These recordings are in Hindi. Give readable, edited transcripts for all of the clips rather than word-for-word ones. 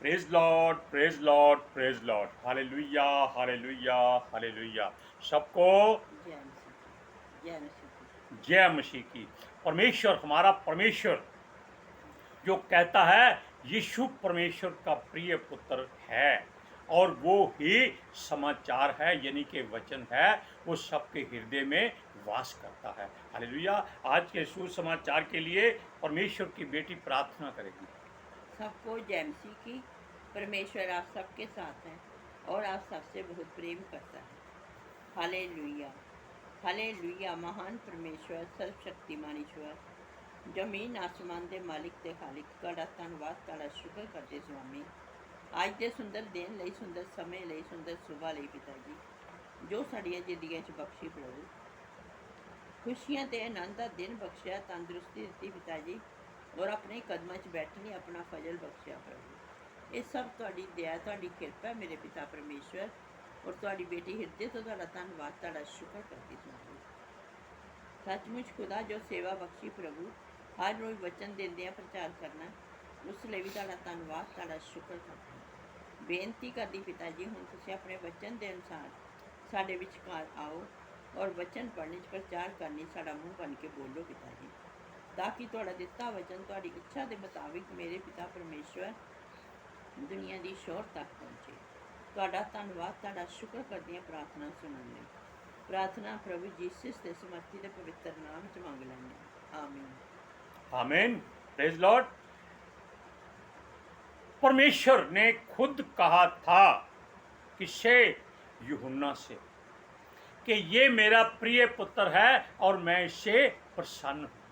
Praise Lord, praise Lord, praise Lord. Hallelujah, hallelujah, hallelujah. सबको जय मसीह जय मसीह। जय मसीह की। परमेश्वर, हमारा परमेश्वर जो कहता है यीशु परमेश्वर का प्रिय पुत्र है और वो ही समाचार है, यानी कि वचन है, वो सबके हृदय में वास करता है। हालेलुया। आज के सुसमाचार के लिए परमेश्वर की बेटी प्रार्थना करेगी। सबको जय मसीह की। परमेश्वर आप सबके साथ हैं और आप सबसे बहुत प्रेम करता है। Hallelujah, hallelujah. महान परमेश्वर, सर्वशक्तिमान ईश्वर, जमीन आसमान दे मालिक ते खालिक, तुहाड़ा धन्नवाद, तुहाड़ा शुक्र करते स्वामी, आज दे सुंदर दिन लई, सुंदर समय लई, सुंदर सुबह लई पिता जी, जो साड़ियां जिंदगियां च बख्शी प्रभु। खुशियां ते आनंद दा दिन बख्शिया, तंदुरुस्ती दित्ती पिता जी, और अपने कदमां च बैठने अपना फजल बख्शिया प्रभु। ये सब तुहाड़ी दया, तुहाड़ी किरपा है मेरे पिता परमेश्वर, और तुहाड़ी बेटी हृदय तो तुहाड़ा धन्नवाद, तुहाड़ा शुक्र करती स्वामी। सचमुच खुदा जो सेवा बख्शी प्रभु, हर रोज़ वचन देंदियां प्रचार करना, उस लिए भी तुहाड़ा धन्नवाद, तुहाड़ा शुक्र करती। बेनती करदी पिता जी, हुण तुसीं अपने वचन के अनुसार साडे विचकार आओ और वचन पढ़ने च प्रचार करनी साडा मुँह बन के बोलो पिता जी, ताकि तुहाड़ा दिता वचन तुहाड़ी इच्छा के मुताबिक मेरे पिता परमेश्वर दुनिया की शोर तक पहुँचे। तुहाड़ा धन्नवाद, तुहाड़ा शुक्र करदियां प्रार्थना सुनने लई। प्रार्थना प्रभु जीसस के समर्थी के पवित्र नाम च मंग लैंदे, आमीन। आमीन। Praise Lord. परमेश्वर ने खुद कहा था किससे? यूहन्ना से, कि ये मेरा प्रिय पुत्र है और मैं इससे प्रसन्न हूं।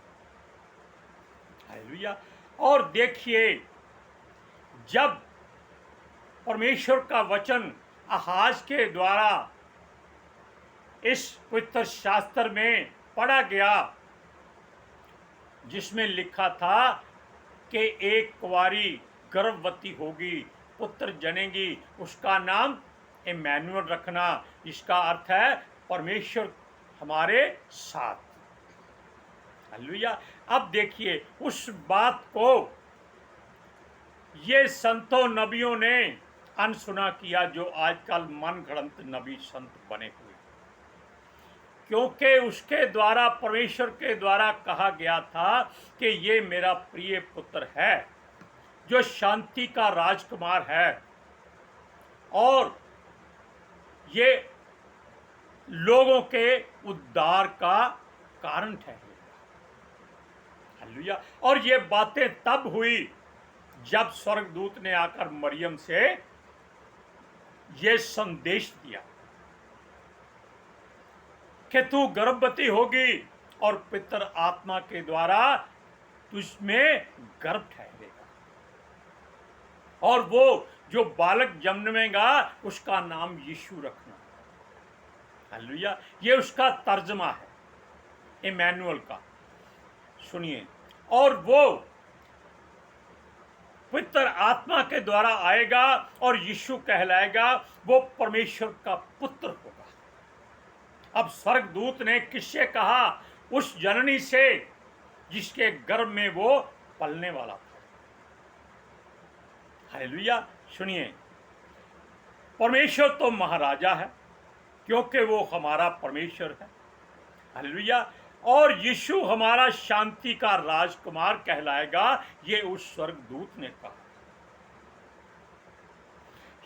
हालेलुया। और देखिए, जब परमेश्वर का वचन आहाज के द्वारा इस पवित्र शास्त्र में पढ़ा गया, जिसमें लिखा था कि एक कुंवारी गर्भवती होगी, पुत्र जनेगी, उसका नाम इम्मानुएल रखना, जिसका अर्थ है परमेश्वर हमारे साथ। हालेलुया। अब देखिए, उस बात को ये संतों नबियों ने अनसुना किया, जो आजकल मन गढ़ंत नबी संत बने हुए, क्योंकि उसके द्वारा, परमेश्वर के द्वारा कहा गया था कि ये मेरा प्रिय पुत्र है, जो शांति का राजकुमार है और ये लोगों के उद्धार का कारण ठहरेगा। हालेलुया। और ये बातें तब हुई जब स्वर्गदूत ने आकर मरियम से ये संदेश दिया कि तू गर्भवती होगी और पितर आत्मा के द्वारा तुझमें गर्भ ठहरेगा, और वो जो बालक जन्मेगा उसका नाम यीशु रखना। हालेलुया। ये उसका तर्जमा है इम्मानुएल का। सुनिए, और वो पवित्र आत्मा के द्वारा आएगा और यीशु कहलाएगा, वो परमेश्वर का पुत्र होगा। अब स्वर्गदूत ने किससे कहा? उस जननी से जिसके गर्भ में वो पलने वाला था। हालेलुया। सुनिए, परमेश्वर तो महाराजा है, क्योंकि वो हमारा परमेश्वर है। हालेलुया। और यीशु हमारा शांति का राजकुमार कहलाएगा, ये उस स्वर्गदूत ने कहा।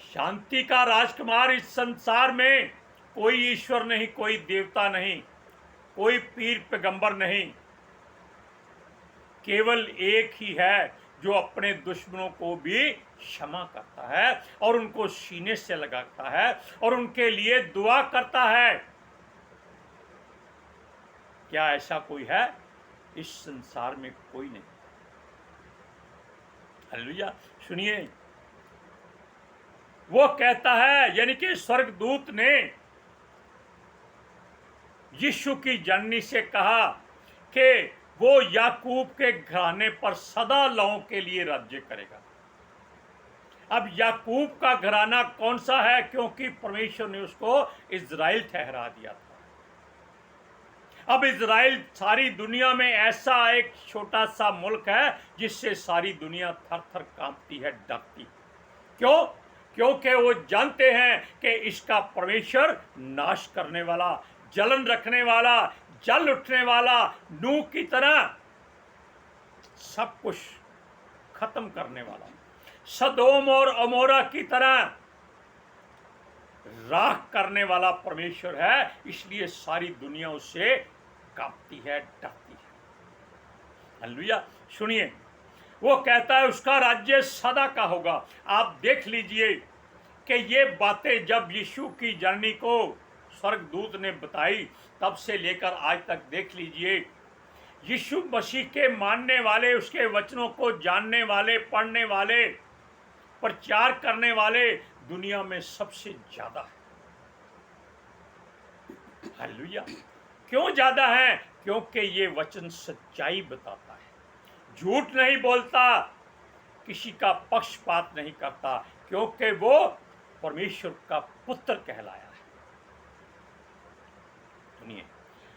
शांति का राजकुमार, इस संसार में कोई ईश्वर नहीं, कोई देवता नहीं, कोई पीर पैगंबर नहीं, केवल एक ही है जो अपने दुश्मनों को भी क्षमा करता है और उनको सीने से लगाता है और उनके लिए दुआ करता है। क्या ऐसा कोई है? इस संसार में कोई नहीं। हालेलुया। सुनिए, वो कहता है, यानी कि स्वर्गदूत ने यीशु की जननी से कहा कि वो याकूब के घराने पर सदा लौं के लिए राज्य करेगा। अब याकूब का घराना कौन सा है? क्योंकि परमेश्वर ने उसको इज़राइल ठहरा दिया था। अब इज़राइल सारी दुनिया में ऐसा एक छोटा सा मुल्क है जिससे सारी दुनिया थर थर कांपती है, डरती है। क्यों? क्योंकि वो जानते हैं कि इसका परमेश्वर नाश करने वाला, जलन रखने वाला, जल उठने वाला, नूह की तरह सब कुछ खत्म करने वाला, सदोम और अमोरा की तरह राख करने वाला परमेश्वर है। इसलिए सारी दुनिया उससे कांपती है, डरती है। हालेलुया। सुनिए, वो कहता है उसका राज्य सदा का होगा। आप देख लीजिए कि ये बातें जब यीशु की जर्नी को स्वर्गदूत ने बताई, तब से लेकर आज तक देख लीजिए, यीशु मसीह के मानने वाले, उसके वचनों को जानने वाले, पढ़ने वाले, प्रचार करने वाले दुनिया में सबसे ज्यादा है। हालेलुया। क्यों ज्यादा है? क्योंकि ये वचन सच्चाई बताता है, झूठ नहीं बोलता, किसी का पक्षपात नहीं करता, क्योंकि वो परमेश्वर का पुत्र कहलाया है। सुनिए,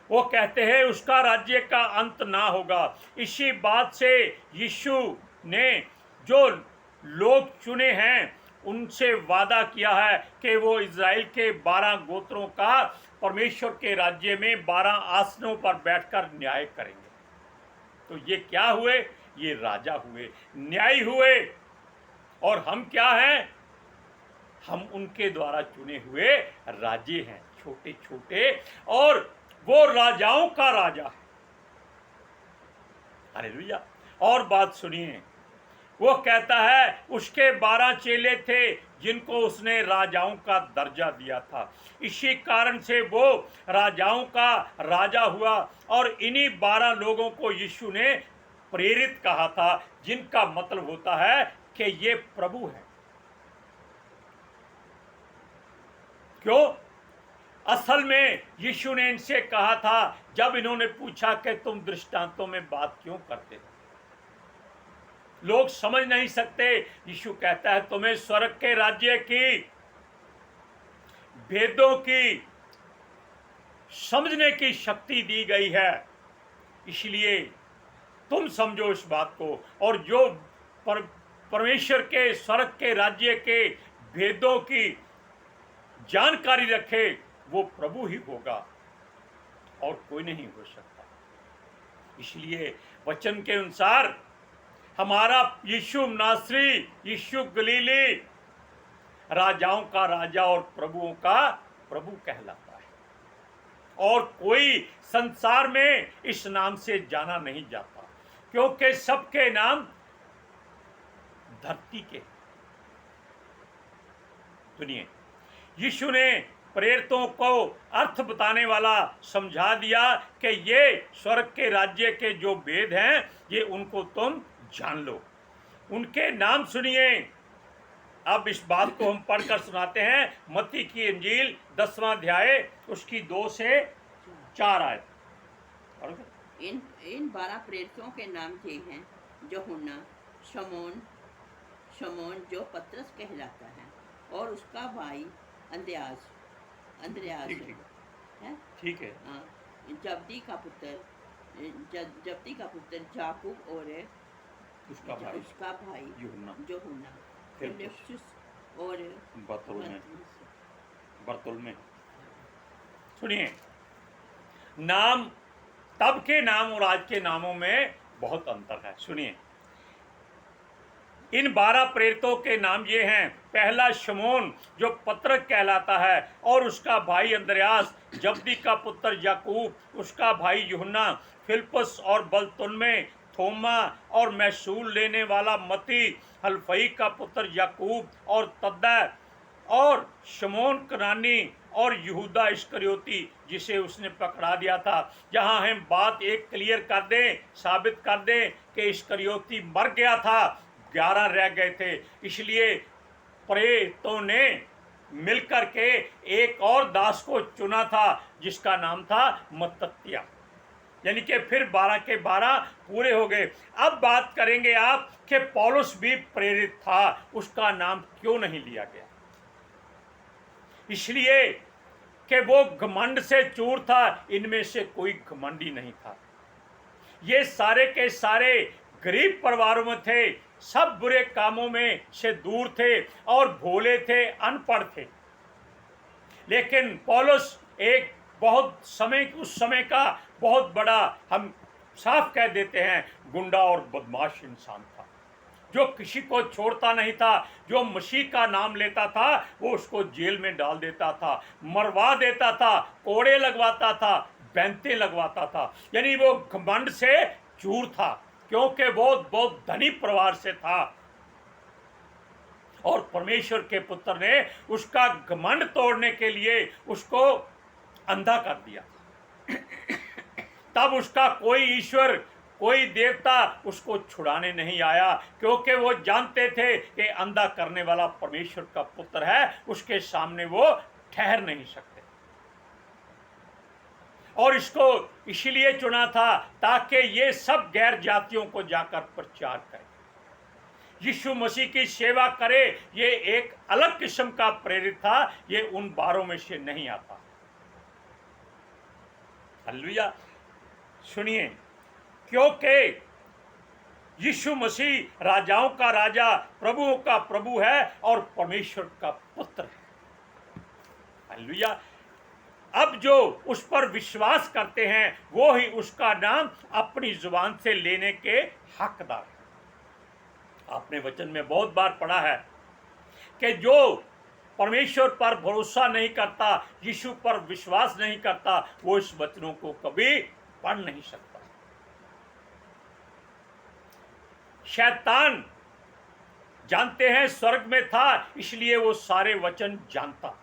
वो कहते हैं उसका राज्य का अंत ना होगा। इसी बात से यीशु ने जो लोग चुने हैं उनसे वादा किया है कि वो इज़राइल के 12 गोत्रों का परमेश्वर के राज्य में 12 आसनों पर बैठकर न्याय करेंगे। तो ये क्या हुए? ये राजा हुए, न्यायी हुए। और हम क्या हैं? हम उनके द्वारा चुने हुए राजे हैं, छोटे छोटे, और वो राजाओं का राजा है। हालेलुया। और बात सुनिए, वो कहता है उसके 12 चेले थे जिनको उसने राजाओं का दर्जा दिया था। इसी कारण से वो राजाओं का राजा हुआ। और इन्हीं 12 लोगों को यीशु ने प्रेरित कहा था, जिनका मतलब होता है कि ये प्रभु है। क्यों? असल में यीशु ने इनसे कहा था, जब इन्होंने पूछा कि तुम दृष्टांतों में बात क्यों करते हो, लोग समझ नहीं सकते। यीशु कहता है तुम्हें स्वर्ग के राज्य की भेदों की समझने की शक्ति दी गई है, इसलिए तुम समझो इस बात को। और जो परमेश्वर के स्वर्ग के राज्य के भेदों की जानकारी रखे वो प्रभु ही होगा और कोई नहीं हो सकता। इसलिए वचन के अनुसार हमारा यीशु नासरी, यीशु गलीली राजाओं का राजा और प्रभुओं का प्रभु कहलाता है। और कोई संसार में इस नाम से जाना नहीं जाता, क्योंकि सबके नाम धरती के। सुनिए, यीशु ने प्रेरितों को अर्थ बताने वाला समझा दिया कि ये स्वर्ग के राज्य के जो भेद हैं ये उनको तुम जान लो। उनके नाम सुनिए। अब इस बात को हम पढ़कर सुनाते हैं। मत्ती की इंजील 10वां अध्याय उसकी 2 से 4 आयत। इन 12 प्रेरितों के नाम ये हैं: यूहन्ना, शमौन जो पतरस कहलाता है, और उसका भाई अंद्रयास है, ठीक है। जब्दी का पुत्र याकूब और उसका भाई यूहन्ना, फिलिप्पुस और बरतुल्मै। सुनिए, नाम तब के नाम और आज के नामों में बहुत अंतर है। सुनिए, इन 12 प्रेरितों के नाम ये हैं: पहला शमौन जो पतरस कहलाता है, और उसका भाई अंद्रयास, जब्दी का पुत्र याकूब, उसका भाई यूहन्ना, फिलिप्पुस और बरतुल्मै, थोमा और महसूल लेने वाला मत्ती, हलफई का पुत्र याकूब और तद्दै, और शमौन कनानी, और यहूदा इस्करियोती जिसे उसने पकड़ा दिया था। जहां हम बात एक क्लियर कर दें, साबित कर दें कि इस्करियोती मर गया था, 11 रह गए थे। इसलिए प्रेरितों ने मिलकर के एक और दास को चुना था जिसका नाम था मत्तत्याह, यानी कि फिर 12 के 12 पूरे हो गए। अब बात करेंगे आप कि पौलुस भी प्रेरित था, उसका नाम क्यों नहीं लिया गया? इसलिए कि वो घमंड से चूर था, इनमें से कोई घमंडी नहीं था। ये सारे के सारे गरीब परिवारों में थे, सब बुरे कामों में से दूर थे और भोले थे, अनपढ़ थे। लेकिन पौलुस एक बहुत उस समय का बहुत बड़ा, हम साफ कह देते हैं, गुंडा और बदमाश इंसान था, जो किसी को छोड़ता नहीं था। जो मसीह का नाम लेता था वो उसको जेल में डाल देता था, मरवा देता था, कोड़े लगवाता था, बैंतें लगवाता था। यानी वो घमंड से चूर था, क्योंकि वो बहुत धनी परिवार से था। और परमेश्वर के पुत्र ने उसका घमंड तोड़ने के लिए उसको अंधा कर दिया। तब उसका कोई ईश्वर, कोई देवता उसको छुड़ाने नहीं आया, क्योंकि वो जानते थे कि अंधा करने वाला परमेश्वर का पुत्र है, उसके सामने वो ठहर नहीं सकते। और इसको इसलिए चुना था ताकि ये सब गैर जातियों को जाकर प्रचार करे, यीशु मसीह की सेवा करे। ये एक अलग किस्म का प्रेरित था, ये उन 12 में से नहीं आता। हालेलुया। सुनिए, क्योंकि यीशु मसीह राजाओं का राजा, प्रभुओं का प्रभु है और परमेश्वर का पुत्र है। हालेलुया। अब जो उस पर विश्वास करते हैं वो ही उसका नाम अपनी जुबान से लेने के हकदार हैं। आपने वचन में बहुत बार पढ़ा है कि जो परमेश्वर पर भरोसा नहीं करता, यीशु पर विश्वास नहीं करता, वो इस वचनों को कभी पढ़ नहीं सकता। शैतान जानते हैं स्वर्ग में था, इसलिए वो सारे वचन जानता,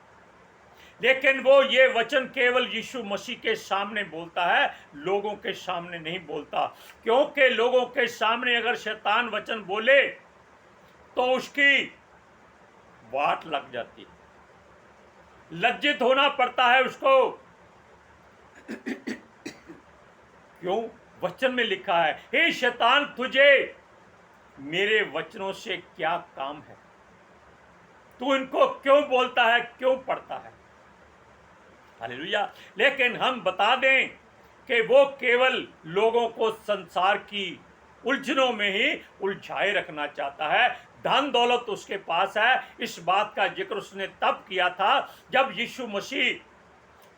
लेकिन वो ये वचन केवल यीशु मसीह के सामने बोलता है, लोगों के सामने नहीं बोलता। क्योंकि लोगों के सामने अगर शैतान वचन बोले तो उसकी वाट लग जाती, लज्जित होना पड़ता है उसको। क्यों? वचन में लिखा है, हे शैतान, तुझे मेरे वचनों से क्या काम है? तू इनको क्यों बोलता है, क्यों पढ़ता है? हालेलुया। लेकिन हम बता दें कि वो केवल लोगों को संसार की उलझनों में ही उलझाए रखना चाहता है। धन दौलत उसके पास है। इस बात का जिक्र उसने तब किया था जब यीशु मसीह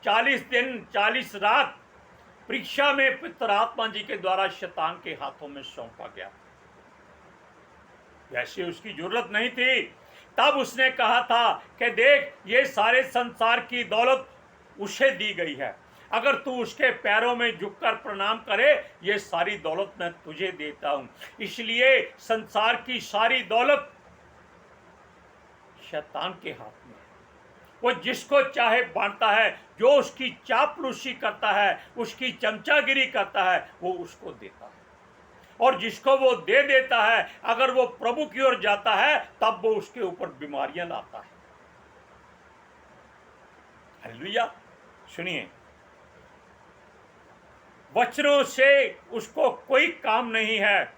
40 दिन 40 रात परीक्षा में पवित्र आत्मा जी के द्वारा शैतान के हाथों में सौंपा गया। वैसे उसकी जरूरत नहीं थी। तब उसने कहा था कि देख, ये सारे संसार की दौलत उसे दी गई है, अगर तू उसके पैरों में झुककर प्रणाम करे, ये सारी दौलत मैं तुझे देता हूं। इसलिए संसार की सारी दौलत शैतान के हाथ में है। वो जिसको चाहे बांटता है, जो उसकी चापलूसी करता है, उसकी चमचागिरी करता है, वो उसको देता है। और जिसको वो दे देता है, अगर वो प्रभु की ओर जाता है, तब वो उसके ऊपर बीमारियां लाता है। हालेलुया। सुनिए, वचनों से उसको कोई काम नहीं है।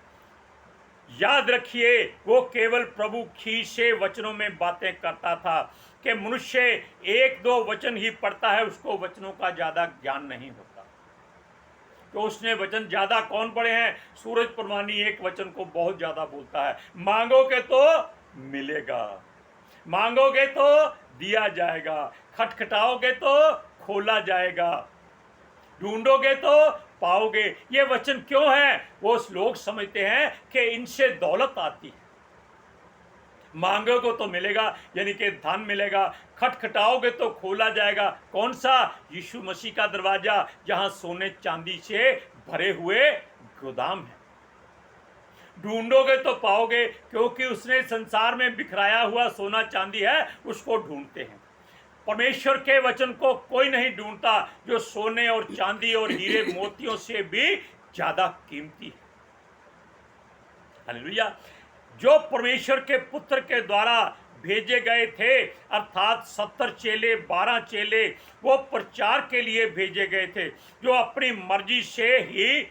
याद रखिए, वो केवल प्रभु खींच से वचनों में बातें करता था कि मनुष्य 1-2 वचन ही पढ़ता है, उसको वचनों का ज्यादा ज्ञान नहीं होता। तो उसने वचन ज्यादा कौन पढ़े हैं? सूरज परमानी एक वचन को बहुत ज्यादा बोलता है, मांगोगे तो मिलेगा, मांगोगे तो दिया जाएगा, खटखटाओगे तो खोला जाएगा, ढूंढोगे तो पाओगे। ये वचन क्यों है? वो लोग समझते हैं कि इनसे दौलत आती है। मांगोगे तो मिलेगा, यानी कि धन मिलेगा, खटखटाओगे तो खोला जाएगा। कौन सा? यीशु मसीह का दरवाजा, जहां सोने चांदी से भरे हुए गोदाम है। ढूंढोगे तो पाओगे, क्योंकि उसने संसार में बिखराया हुआ सोना चांदी है, उसको ढूंढते हैं। परमेश्वर के वचन को कोई नहीं ढूंढता, जो सोने और चांदी और हीरे मोतियों से भी ज्यादा कीमती है। हालेलुया। जो परमेश्वर के पुत्र के द्वारा भेजे गए थे, अर्थात 70 चेले, 12 चेले, वो प्रचार के लिए भेजे गए थे, जो अपनी मर्जी से ही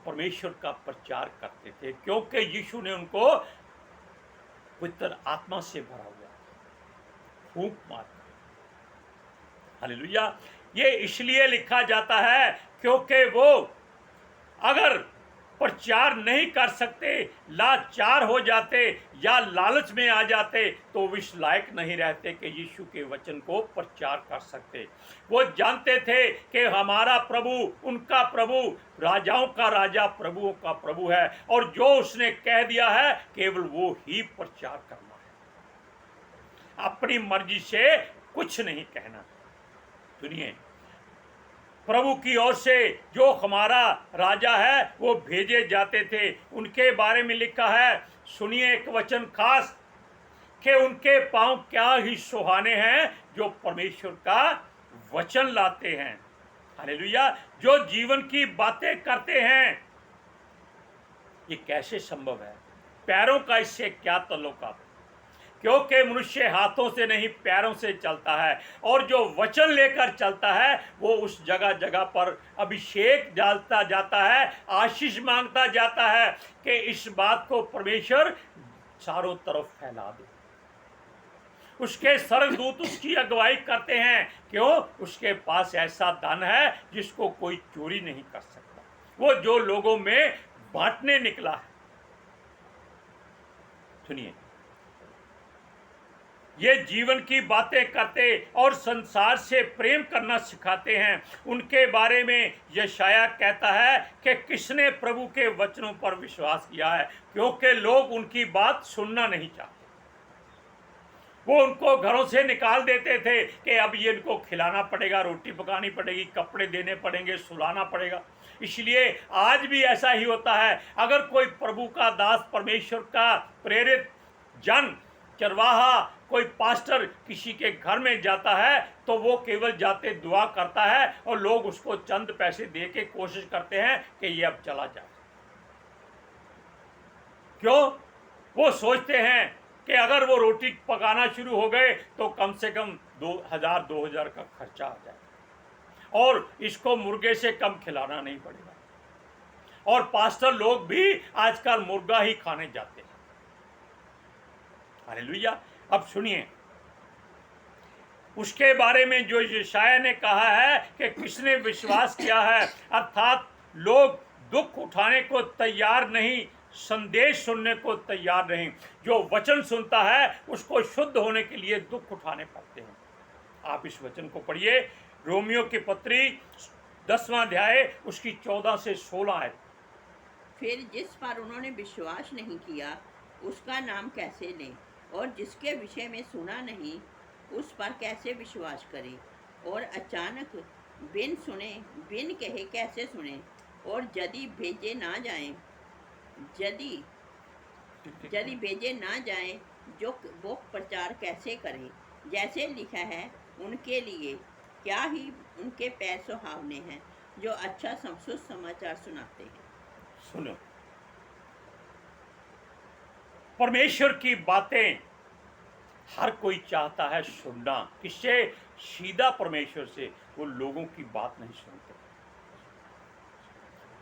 परमेश्वर का प्रचार करते थे, क्योंकि यीशु ने उनको पवित्र आत्मा से भरा हुआ, फूंक मार। हालेलुया। ये इसलिए लिखा जाता है क्योंकि वो अगर प्रचार नहीं कर सकते, लाचार हो जाते या लालच में आ जाते, तो वो इस लायक नहीं रहते कि यीशु के वचन को प्रचार कर सकते। वो जानते थे कि हमारा प्रभु, उनका प्रभु, राजाओं का राजा, प्रभुओं का प्रभु है, और जो उसने कह दिया है केवल वो ही प्रचार करना है, अपनी मर्जी से कुछ नहीं कहना। सुनिए, प्रभु की ओर से जो हमारा राजा है वो भेजे जाते थे, उनके बारे में लिखा है, सुनिए एक वचन खास, कि उनके पांव क्या ही सुहाने हैं जो परमेश्वर का वचन लाते हैं। हालेलुया, जो जीवन की बातें करते हैं। ये कैसे संभव है? पैरों का इससे क्या ताल्लुक? क्योंकि मनुष्य हाथों से नहीं पैरों से चलता है, और जो वचन लेकर चलता है वो उस जगह जगह पर अभिषेक डालता जाता है, आशीष मांगता जाता है कि इस बात को परमेश्वर चारों तरफ फैला दे। उसके स्वर्गदूत उसकी अगुवाई करते हैं। क्यों? उसके पास ऐसा धन है जिसको कोई चोरी नहीं कर सकता। वो जो लोगों में बांटने निकला है। सुनिए, ये जीवन की बातें करते और संसार से प्रेम करना सिखाते हैं। उनके बारे में यशाया कहता है कि किसने प्रभु के वचनों पर विश्वास किया है, क्योंकि लोग उनकी बात सुनना नहीं चाहते। वो उनको घरों से निकाल देते थे कि अब ये इनको खिलाना पड़ेगा, रोटी पकानी पड़ेगी, कपड़े देने पड़ेंगे, सुलाना पड़ेगा। इसलिए आज भी ऐसा ही होता है। अगर कोई प्रभु का दास, परमेश्वर का प्रेरित जन, चरवाहा, कोई पास्टर किसी के घर में जाता है तो वो केवल जाते दुआ करता है, और लोग उसको चंद पैसे दे के कोशिश करते हैं कि ये अब चला जाए। क्यों? वो सोचते हैं कि अगर वो रोटी पकाना शुरू हो गए तो कम से कम 2000 का खर्चा आ जाए, और इसको मुर्गे से कम खिलाना नहीं पड़ेगा। और पास्टर लोग भी आजकल मुर्गा ही खाने जाते हैं। हालेलुया। अब सुनिए, उसके बारे में जो यशाया ने कहा है कि किसने विश्वास किया है, अर्थात लोग दुख उठाने को तैयार नहीं, संदेश सुनने को तैयार नहीं। जो वचन सुनता है उसको शुद्ध होने के लिए दुख उठाने पड़ते हैं। आप इस वचन को पढ़िए, रोमियो की पत्री 10वां अध्याय उसकी 14 से 16 आयत। फिर जिस पर उन्होंने विश्वास नहीं किया उसका नाम कैसे लें, और जिसके विषय में सुना नहीं उस पर कैसे विश्वास करें। और अचानक बिन सुने बिन कहे कैसे सुने, और यदि भेजे ना जाएं, यदि भेजे ना जाएं जो वो प्रचार कैसे करें। जैसे लिखा है, उनके लिए क्या ही उनके पैर सुहावने हैं जो अच्छा शुभ समाचार सुनाते हैं। सुनो, परमेश्वर की बातें हर कोई चाहता है सुनना। किससे? सीधा परमेश्वर से। वो लोगों की बात नहीं सुनते,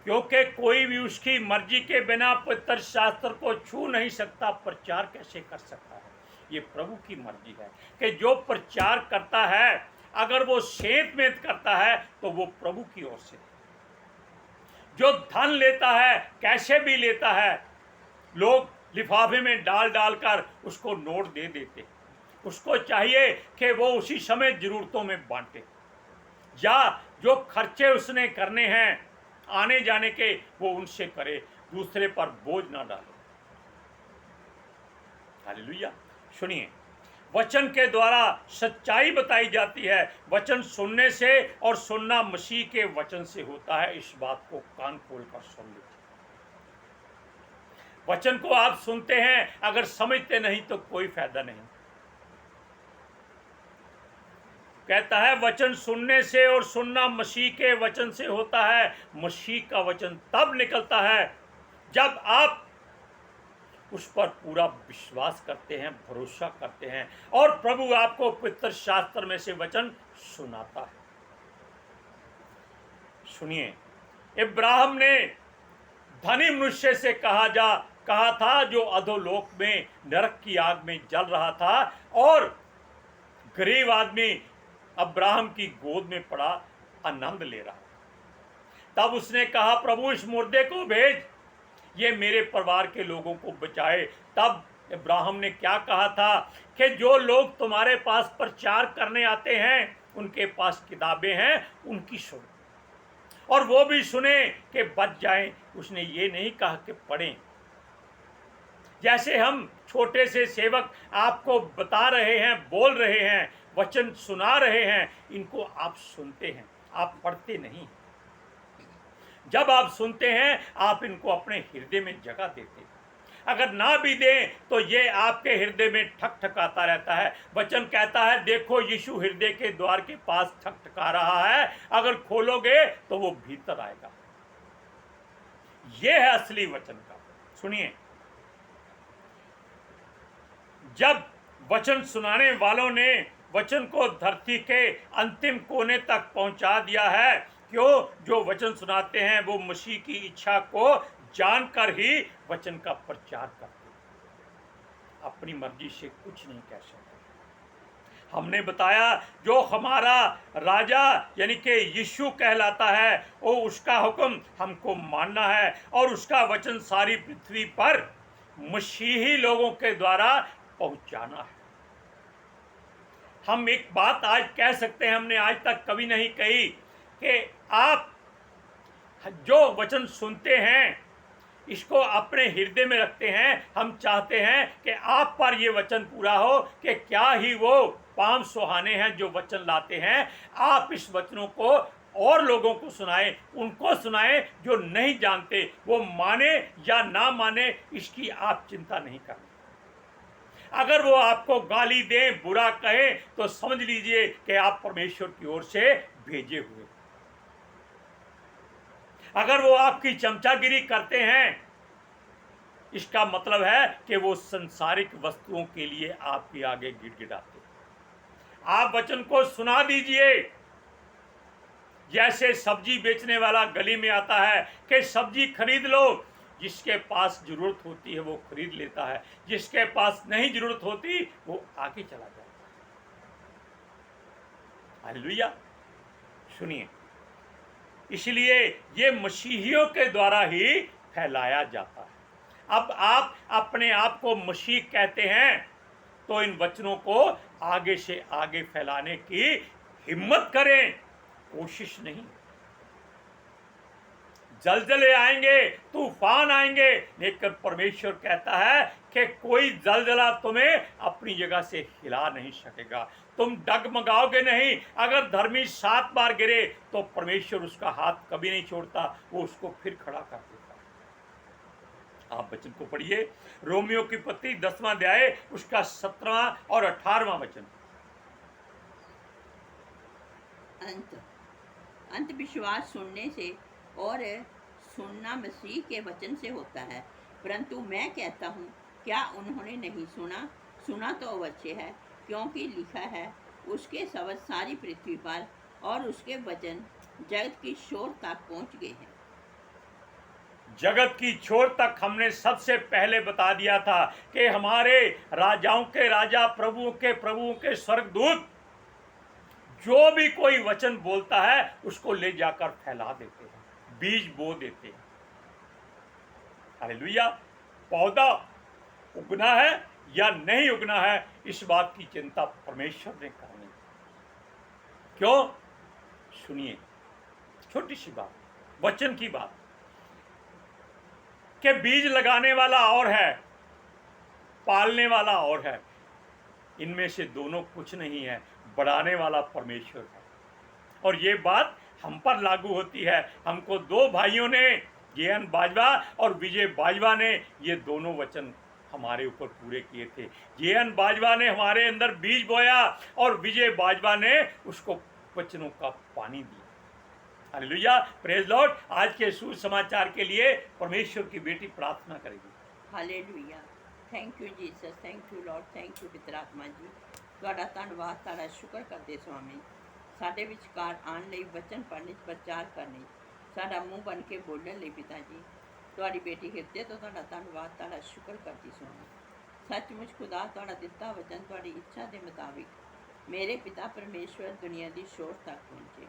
क्योंकि कोई भी उसकी मर्जी के बिना पवित्र शास्त्र को छू नहीं सकता। प्रचार कैसे कर सकता है? ये प्रभु की मर्जी है कि जो प्रचार करता है, अगर वो सेंत में करता है तो वो प्रभु की ओर से। जो धन लेता है, कैसे भी लेता है, लोग लिफाफे में डाल डाल कर उसको नोट दे देते। उसको चाहिए कि वो उसी समय जरूरतों में बांटे, या जो खर्चे उसने करने हैं आने जाने के वो उनसे करे, दूसरे पर बोझ ना डाले। हालेलुया। सुनिए, वचन के द्वारा सच्चाई बताई जाती है। वचन सुनने से, और सुनना मसीह के वचन से होता है। इस बात को कान खोलकर सुन लीजिए। वचन को आप सुनते हैं, अगर समझते नहीं तो कोई फायदा नहीं। कहता है वचन सुनने से, और सुनना मसीह के वचन से होता है। मसीह का वचन तब निकलता है जब आप उस पर पूरा विश्वास करते हैं, भरोसा करते हैं, और प्रभु आपको पवित्र शास्त्र में से वचन सुनाता है। सुनिए, इब्राहिम ने धनी मनुष्य से कहा था जो अधोलोक में नरक की आग में जल रहा था, और गरीब आदमी अब्राहम की गोद में पड़ा आनंद ले रहा। तब उसने कहा, प्रभु इस मुर्दे को भेज, ये मेरे परिवार के लोगों को बचाए। तब इब्राहिम ने क्या कहा था कि जो लोग तुम्हारे पास प्रचार करने आते हैं उनके पास किताबें हैं, उनकी सुनो, और वो भी सुने कि बच जाएं। उसने ये नहीं कहा कि पढ़ें। जैसे हम छोटे से सेवक आपको बता रहे हैं, बोल रहे हैं, वचन सुना रहे हैं, इनको आप सुनते हैं, आप पढ़ते नहीं। जब आप सुनते हैं आप इनको अपने हृदय में जगह देते हैं। अगर ना भी दें तो ये आपके हृदय में ठकठकाता रहता है। वचन कहता है देखो यीशु हृदय के द्वार के पास ठकठका रहा है, अगर खोलोगे तो वो भीतर आएगा। ये है असली वचन का। सुनिए, जब वचन सुनाने वालों ने वचन को धरती के अंतिम कोने तक पहुंचा दिया है, क्यों? जो वचन सुनाते हैं वो मसीह की इच्छा को जानकर ही वचन का प्रचार करते हैं, अपनी मर्जी से कुछ नहीं कह सकते। हमने बताया जो हमारा राजा यानी कि यीशु कहलाता है, वो उसका हुक्म हमको मानना है और उसका वचन सारी पृथ्वी पर मसीही लोगों के द्वारा पहुंचाना है। हम एक बात आज कह सकते हैं, हमने आज तक कभी नहीं कही, कि आप जो वचन सुनते हैं इसको अपने हृदय में रखते हैं। हम चाहते हैं कि आप पर ये वचन पूरा हो कि क्या ही वो पाम सुहाने हैं जो वचन लाते हैं। आप इस वचनों को और लोगों को सुनाएं, उनको सुनाएं जो नहीं जानते। वो माने या ना माने इसकी आप चिंता नहीं करना। अगर वो आपको गाली दें, बुरा कहें, तो समझ लीजिए कि आप परमेश्वर की ओर से भेजे हुए। अगर वो आपकी चमचागिरी करते हैं, इसका मतलब है कि वो संसारिक वस्तुओं के लिए आपके आगे गिड़गिड़ाते। आप वचन को सुना दीजिए। जैसे सब्जी बेचने वाला गली में आता है कि सब्जी खरीद लो, जिसके पास जरूरत होती है वो खरीद लेता है, जिसके पास नहीं जरूरत होती वो आगे चला जाता है। हालेलुया। सुनिए, इसलिए ये मसीहियों के द्वारा ही फैलाया जाता है। अब आप अपने आप को मसीह कहते हैं तो इन वचनों को आगे से आगे फैलाने की हिम्मत करें, कोशिश नहीं। जलजले आएंगे, तूफान आएंगे, लेकिन परमेश्वर कहता है कि कोई जलजला तुम्हें अपनी जगह से हिला नहीं सकेगा। तुम डगमगाओगे नहीं। अगर धर्मी 7 बार गिरे तो परमेश्वर उसका हाथ कभी नहीं छोड़ता, वो उसको फिर खड़ा कर देता। आप वचन को पढ़िए, रोमियो की पत्री 10वां अध्याय उसका 17वां और 18वां वचन। अंत विश्वास सुनने से और सुनना मसीह के वचन से होता है। परंतु मैं कहता हूँ, क्या उन्होंने नहीं सुना? सुना तो अवश्य है, क्योंकि लिखा है, उसके शब्द सारी पृथ्वी पर और उसके वचन जगत की छोर तक पहुँच गए हैं। जगत की छोर तक हमने सबसे पहले बता दिया था कि हमारे राजाओं के राजा, प्रभुओं के स्वर्गदूत जो भी कोई वचन बोलता है उसको ले जाकर फैला देते हैं, बीज बो देते हैं। हालेलुया। पौधा उगना है या नहीं उगना है, इस बात की चिंता परमेश्वर ने करनी। क्यों? सुनिए, छोटी सी बात, वचन की बात, कि बीज लगाने वाला और है, पालने वाला और है। इनमें से दोनों कुछ नहीं है, बढ़ाने वाला परमेश्वर है। और ये बात हम पर लागू होती है। हमको 2 भाइयों ने, जेएन बाजवा और विजय बाजवा ने, ये दोनों वचन हमारे ऊपर पूरे किए थे। जेएन बाजवा ने हमारे अंदर बीज बोया और विजय बाजवा ने उसको वचनों का पानी दिया। Hallelujah, praise Lord. आज के सुसमाचार के लिए परमेश्वर की बेटी प्रार्थना करेगी। Hallelujah. Thank you Jesus, thank you Lord, thank you पिता आत्मा जी। ਤੁਹਾਡਾ ਧੰਨਵਾਦ, ਤੁਹਾਡਾ ਸ਼ੁਕਰ ਕਰਦੇ ਸਵਾਮੀ, ਸਾਡੇ ਵਿਚਕਾਰ ਆਉਣ ਲਈ, ਵਚਨ ਪੜ੍ਹਨ, ਪ੍ਰਚਾਰ ਕਰਨੇ, ਸਾਡਾ ਮੂੰਹ ਬਣ ਕੇ ਬੋਲਣ ਲਈ ਪਿਤਾ ਜੀ। ਤੁਹਾਡੀ ਬੇਟੀ ਹਿਰਦੇ ਤੋਂ ਤੁਹਾਡਾ ਧੰਨਵਾਦ, ਤੁਹਾਡਾ ਸ਼ੁਕਰ ਕਰਦੀ ਸਵਾਮੀ। ਸੱਚਮੁੱਚ ਖੁਦਾ ਤੁਹਾਡਾ ਦਿੱਤਾ ਵਚਨ ਤੁਹਾਡੀ ਇੱਛਾ ਦੇ ਮੁਤਾबिक ਮੇਰੇ ਪਿਤਾ ਪਰਮੇਸ਼ਵਰ ਦੁਨੀਆ ਦੀ ਸ਼ੋਰ ਤੱਕ ਪਹੁੰਚੇ।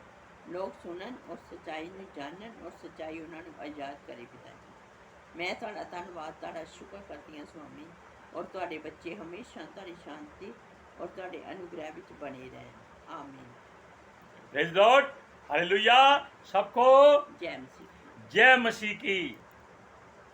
ਲੋਕ ਸੁਣਨ ਔਰ ਸੱਚਾਈ ਨੂੰ ਜਾਣਨ ਔਰ ਸੱਚਾਈ ਉਹਨਾਂ ਨੂੰ ਆਜ਼ਾਦ ਕਰੇ ਪਿਤਾ ਜੀ। ਮੈਂ ਤੁਹਾਡਾ ਧੰਨਵਾਦ, ਤੁਹਾਡਾ ਸ਼ੁਕਰ ਕਰਦੀ ਹਾਂ ਸੁਆਮੀ, ਔਰ ਤੁਹਾਡੇ ਬੱਚੇ ਹਮੇਸ਼ਾ ਤੁਹਾਡੀ ਸ਼ਾਂਤੀ ਔਰ ਤੁਹਾਡੇ ਅਨੁਗ੍ਰਹਿ ਵਿੱਚ ਬਣੇ ਰਹਿਣ। ਆਮੀਨ। Praise Lord, hallelujah. सबको जय मसीह। जय मसीह की।